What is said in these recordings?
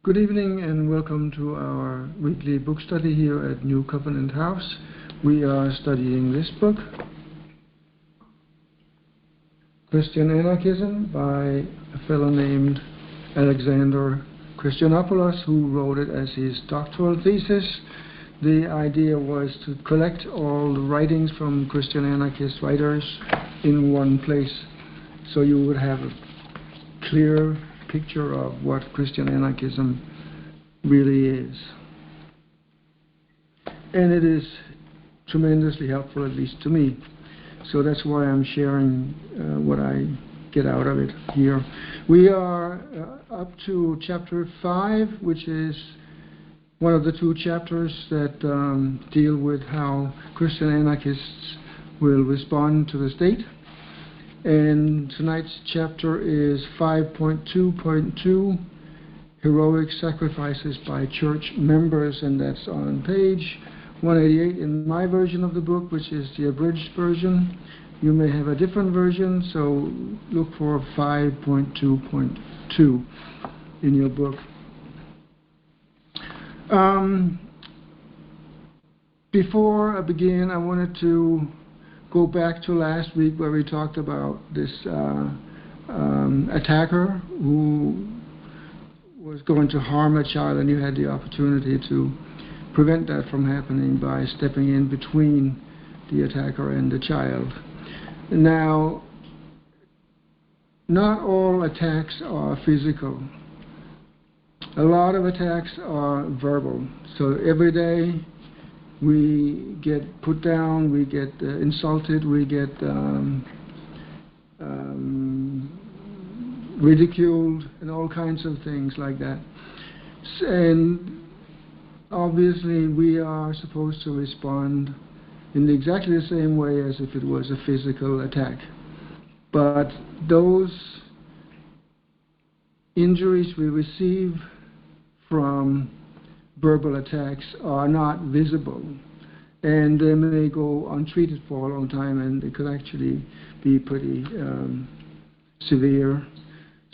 Good evening and welcome to our weekly book study here at New Covenant House. We are studying this book, Christian Anarchism, by a fellow named Alexander Christianopoulos, who wrote it as his doctoral thesis. The idea was to collect all the writings from Christian anarchist writers in one place, so you would have a clear picture of what Christian anarchism really is. And it is tremendously helpful, at least to me. So that's why I'm sharing what I get out of it here. We are up to chapter 5, which is one of the two chapters that deal with how Christian anarchists will respond to the state. And tonight's chapter is 5.2.2, Heroic Sacrifices by Church Members, and that's on page 188 in my version of the book, which is the abridged version. You may have a different version, so look for 5.2.2 in your book. Before I begin, I wanted to go back to last week where we talked about this attacker who was going to harm a child, and you had the opportunity to prevent that from happening by stepping in between the attacker and the child. Now, not all attacks are physical. A lot of attacks are verbal. So every day we get put down, we get insulted, we get ridiculed, and all kinds of things like that. And obviously we are supposed to respond in exactly the same way as if it was a physical attack. But those injuries we receive from verbal attacks are not visible, and they may go untreated for a long time, and it could actually be pretty severe.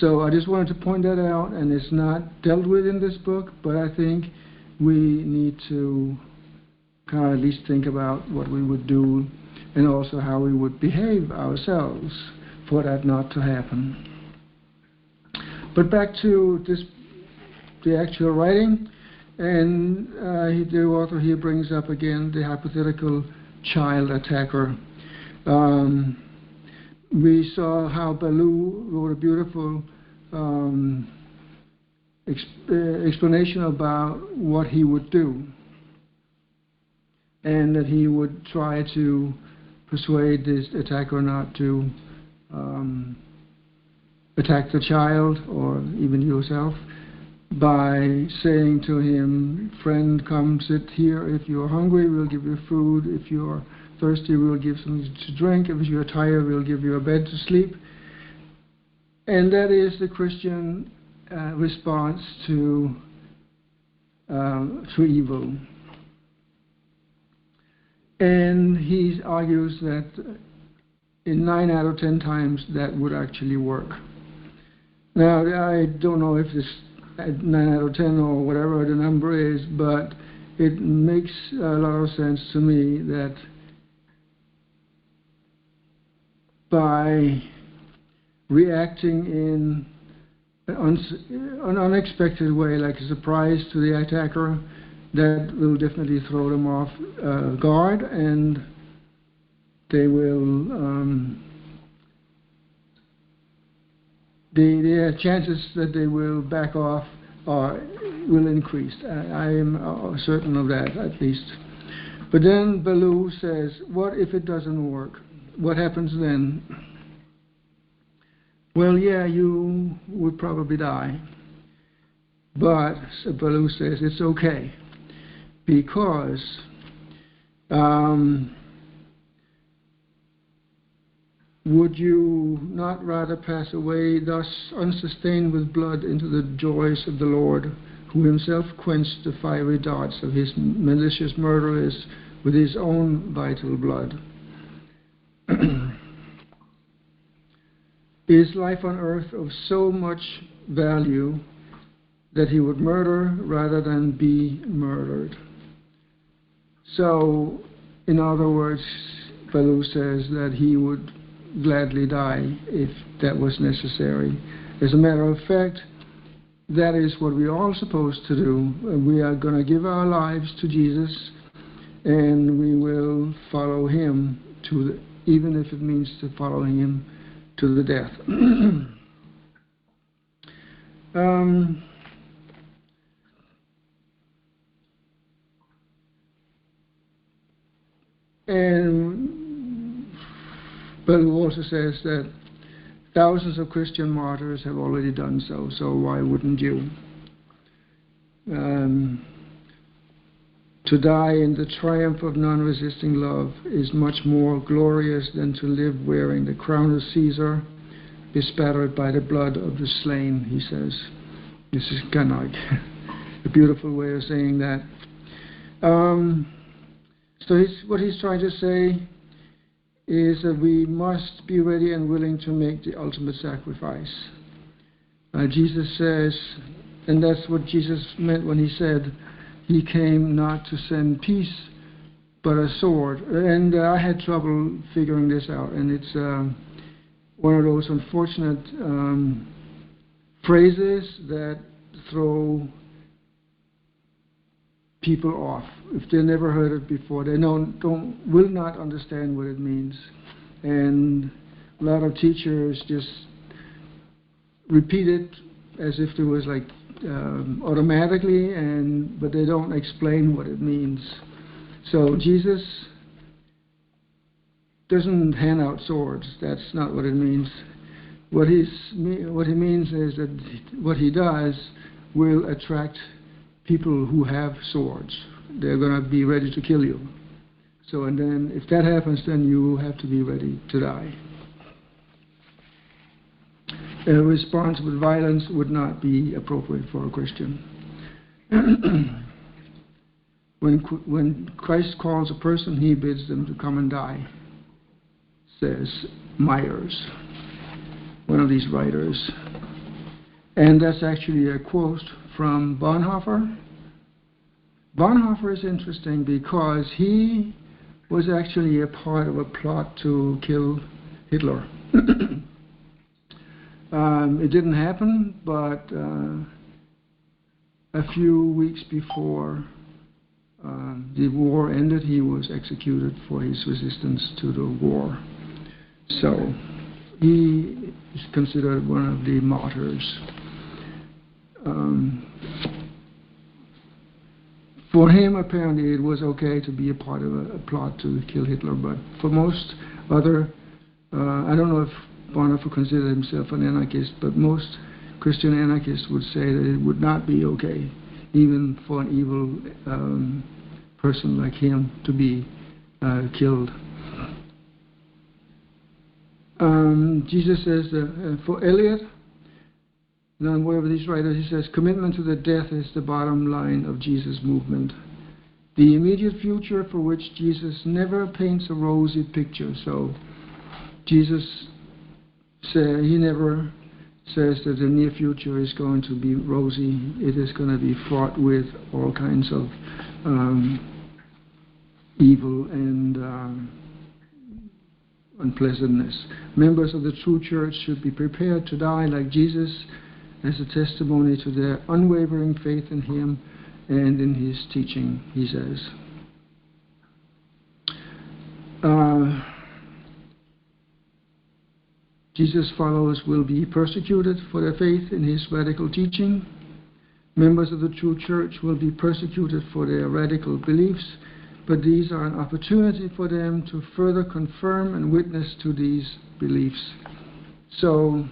So I just wanted to point that out, and it's not dealt with in this book, but I think we need to kind of at least think about what we would do and also how we would behave ourselves for that not to happen. But back to the actual writing. And the author here brings up again the hypothetical child attacker. We saw how Ballou wrote a beautiful explanation about what he would do, and that he would try to persuade this attacker not to attack the child or even yourself, by saying to him, "Friend, come sit here. If you're hungry, we'll give you food. If you're thirsty, we'll give something to drink. If you're tired, we'll give you a bed to sleep." And that is the Christian response to evil. And he argues that in 9 out of 10 times that would actually work. Now, I don't know if this 9 out of 10 or whatever the number is, but it makes a lot of sense to me that by reacting in an unexpected way, like a surprise to the attacker, that will definitely throw them off guard, and they will the chances that they will back off will increase. I am certain of that, at least. But then Ballou says, what if it doesn't work? What happens then? Well, yeah, you would probably die. But, so Ballou says, it's okay, because would you not rather pass away thus unsustained with blood into the joys of the Lord, who himself quenched the fiery darts of his malicious murderers with his own vital blood? Is life on earth of so much value that he would murder rather than be murdered. So, in other words, Ballou says that he would gladly die if that was necessary. As a matter of fact, that is what we're all supposed to do. We are going to give our lives to Jesus, and we will follow him even if it means to follow him to the death. And Bellou also says that thousands of Christian martyrs have already done so, so why wouldn't you? To die in the triumph of non-resisting love is much more glorious than to live wearing the crown of Caesar, bespattered by the blood of the slain, he says. This is kind of like a beautiful way of saying that. So what he's trying to say is that we must be ready and willing to make the ultimate sacrifice. Jesus says, and that's what Jesus meant when he said he came not to send peace, but a sword. And I had trouble figuring this out, and it's one of those unfortunate phrases that throw people off. If they never heard it before, they will not understand what it means. And a lot of teachers just repeat it as if it was like automatically, but they don't explain what it means. So Jesus doesn't hand out swords. That's not what it means. What he means is that what he does will attract people who have swords. They're going to be ready to kill you. So, and then if that happens, then you have to be ready to die. A response with violence would not be appropriate for a Christian. When Christ calls a person, he bids them to come and die, says Myers, one of these writers. And that's actually a quote from Bonhoeffer. Bonhoeffer is interesting because he was actually a part of a plot to kill Hitler. It didn't happen, but a few weeks before the war ended, he was executed for his resistance to the war. So he is considered one of the martyrs. For him, apparently, it was okay to be a part of a plot to kill Hitler, but for most other, I don't know if Bonhoeffer considered himself an anarchist, but most Christian anarchists would say that it would not be okay, even for an evil person like him to be killed. Jesus says that for Eliot, and whatever these writers, he says, commitment to the death is the bottom line of Jesus' movement. The immediate future for which Jesus never paints a rosy picture. So Jesus he never says that the near future is going to be rosy. It is going to be fraught with all kinds of evil and unpleasantness. Members of the true church should be prepared to die like Jesus as a testimony to their unwavering faith in him and in his teaching, he says. Jesus' followers will be persecuted for their faith in his radical teaching. Members of the true church will be persecuted for their radical beliefs, but these are an opportunity for them to further confirm and witness to these beliefs. So,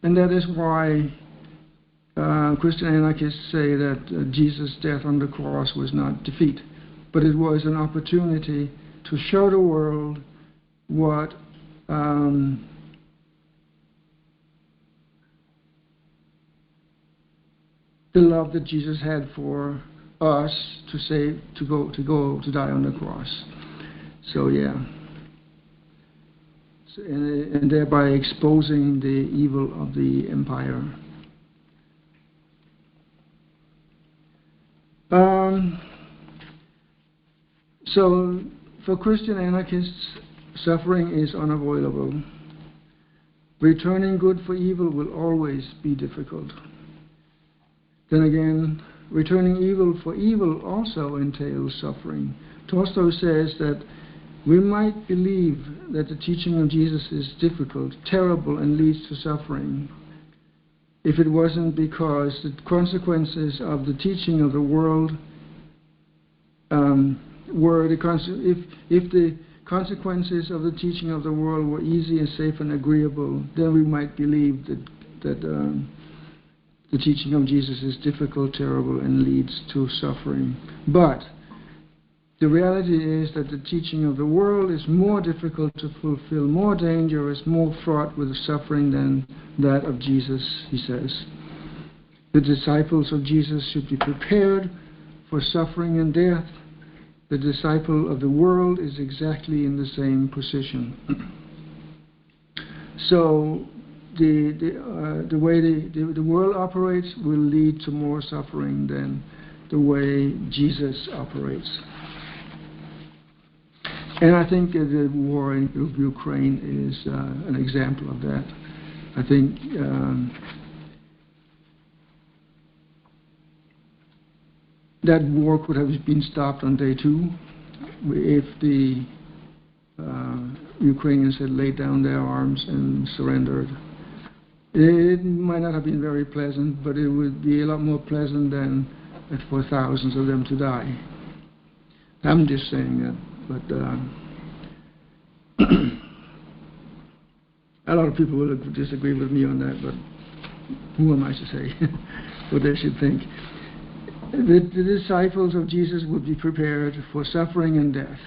and that is why Christian anarchists say that Jesus' death on the cross was not defeat, but it was an opportunity to show the world what the love that Jesus had for us to die on the cross. So yeah. And thereby exposing the evil of the empire. Um, so, for Christian anarchists, suffering is unavoidable. Returning good for evil will always be difficult. Then again, returning evil for evil also entails suffering. Tolstoy says that we might believe that the teaching of Jesus is difficult, terrible, and leads to suffering, if it wasn't because the consequences of the teaching of the world if the consequences of the teaching of the world were easy and safe and agreeable, then we might believe that the teaching of Jesus is difficult, terrible, and leads to suffering. But the reality is that the teaching of the world is more difficult to fulfill, more dangerous, more fraught with suffering than that of Jesus, he says. The disciples of Jesus should be prepared for suffering and death. The disciple of the world is exactly in the same position. So the way the world operates will lead to more suffering than the way Jesus operates. And I think the war in Ukraine is an example of that. I think that war could have been stopped on day 2 if the Ukrainians had laid down their arms and surrendered. It might not have been very pleasant, but it would be a lot more pleasant than for thousands of them to die. I'm just saying that, but a lot of people will disagree with me on that, but who am I to say what they should think? The disciples of Jesus would be prepared for suffering and death.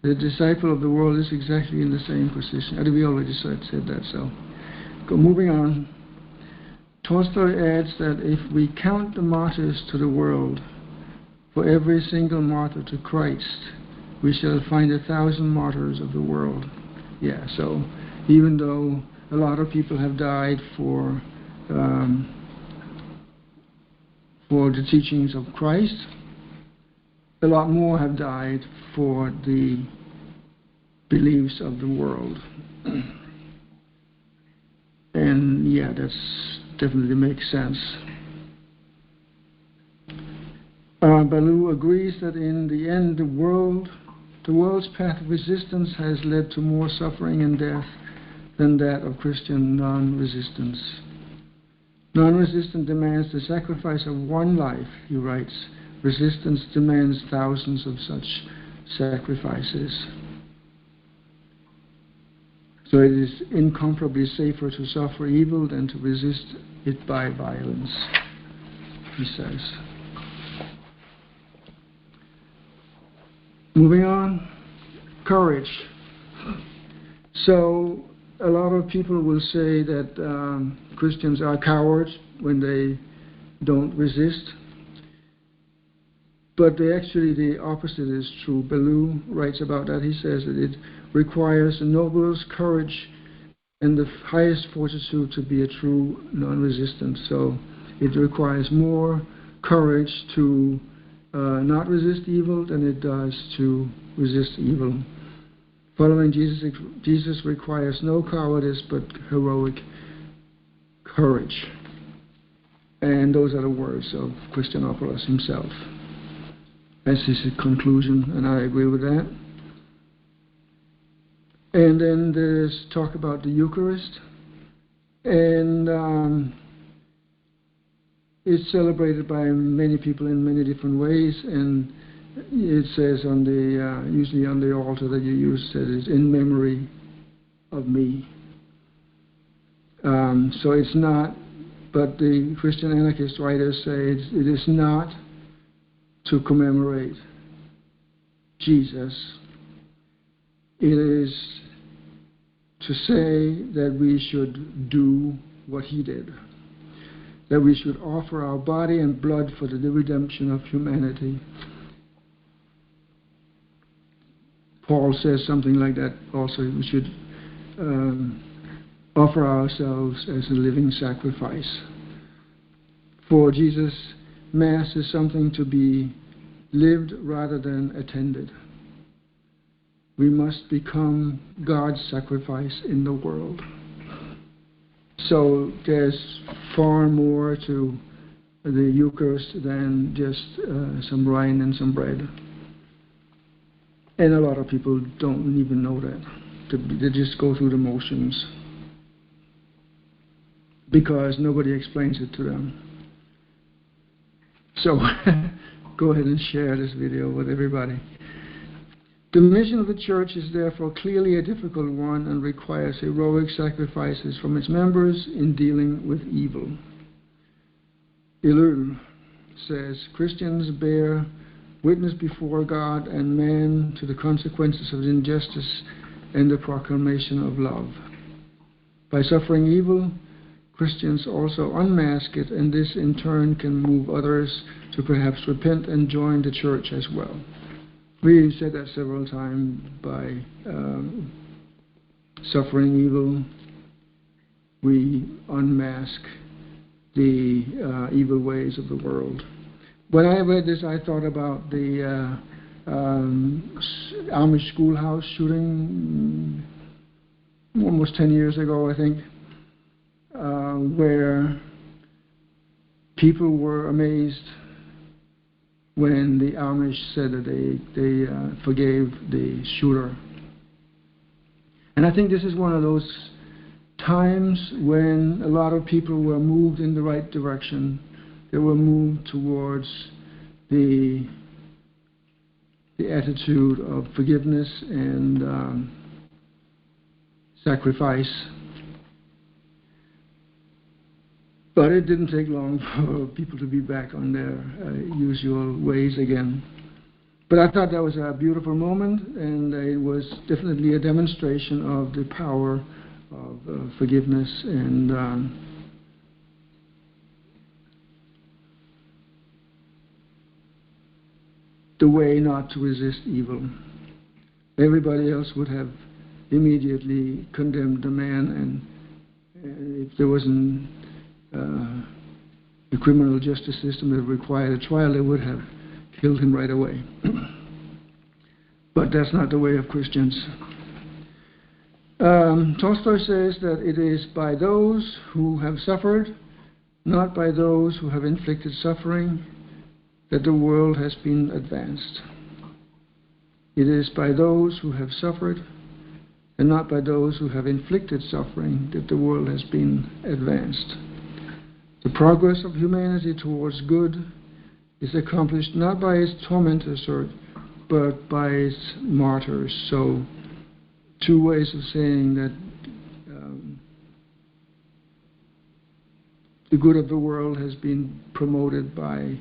The disciple of the world is exactly in the same position. I think we already said that, so. Moving on. Tolstoy adds that if we count the martyrs to the world, for every single martyr to Christ, we shall find 1,000 martyrs of the world. Yeah, so even though a lot of people have died for the teachings of Christ, a lot more have died for the beliefs of the world. And yeah, that's definitely makes sense. Ballou agrees that in the end, the world's path of resistance has led to more suffering and death than that of Christian non-resistance. Non-resistance demands the sacrifice of one life, he writes. Resistance demands thousands of such sacrifices. So it is incomparably safer to suffer evil than to resist it by violence, he says. Moving on, courage. So a lot of people will say that Christians are cowards when they don't resist. But the opposite is true. Ballou writes about that. He says that it requires the noblest courage and the highest fortitude to be a true non-resistant. So it requires more courage to not resist evil than it does to resist evil. Following Jesus requires no cowardice but heroic courage. And those are the words of Christianopoulos himself. That's his conclusion, and I agree with that. And then there's talk about the Eucharist. And it's celebrated by many people in many different ways. And it says on the usually on the altar that you use, that is in memory of me. So it's not, but the Christian anarchist writers say it is not to commemorate Jesus. It is to say that we should do what he did, that we should offer our body and blood for the redemption of humanity. Paul says something like that also. We should offer ourselves as a living sacrifice. For Jesus Mass is something to be lived rather than attended. We must become God's sacrifice in the world. So there's far more to the Eucharist than just some wine and some bread. And a lot of people don't even know that. They just go through the motions because nobody explains it to them. So go ahead and share this video with everybody. The mission of the Church is therefore clearly a difficult one and requires heroic sacrifices from its members in dealing with evil. Ilul says, Christians bear witness before God and man to the consequences of injustice and the proclamation of love. By suffering evil, Christians also unmask it, and this in turn can move others to perhaps repent and join the Church as well. We said that several times. By suffering evil, we unmask the evil ways of the world. When I read this, I thought about the Amish schoolhouse shooting almost 10 years ago, I think, where people were amazed when the Amish said that they forgave the shooter. And I think this is one of those times when a lot of people were moved in the right direction. They were moved towards the attitude of forgiveness and sacrifice. But it didn't take long for people to be back on their usual ways again. But I thought that was a beautiful moment, and it was definitely a demonstration of the power of forgiveness and the way not to resist evil. Everybody else would have immediately condemned the man, and if there wasn't the criminal justice system that required a trial, they would have killed him right away. But that's not the way of Christians. Tolstoy says that it is by those who have suffered, not by those who have inflicted suffering, that the world has been advanced. It is by those who have suffered, and not by those who have inflicted suffering, that the world has been advanced. The progress of humanity towards good is accomplished not by its tormentors, but by its martyrs. So, two ways of saying that the good of the world has been promoted by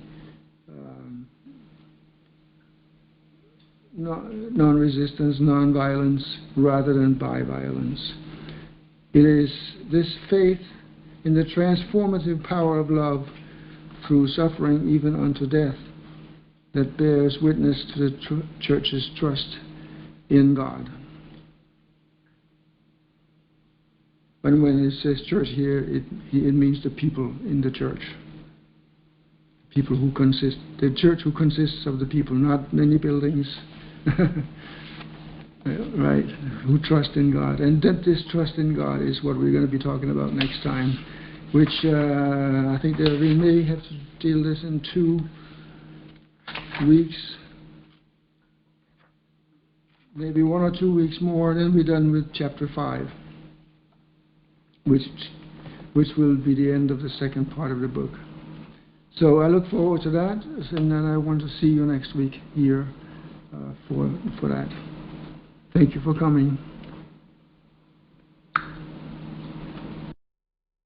non-resistance, non-violence, rather than by violence. It is this faith in the transformative power of love through suffering even unto death that bears witness to the Church's trust in God. And when it says church here, it means the people in the church. People who consist, the church who consists of the people, not many buildings, right, who trust in God. And that this trust in God is what we're going to be talking about next time, which I think that we may have to deal this in 2 weeks, maybe 1 or 2 weeks more, then we're done with chapter 5, which will be the end of the second part of the book. So I look forward to that, and then I want to see you next week here for that. Thank you for coming.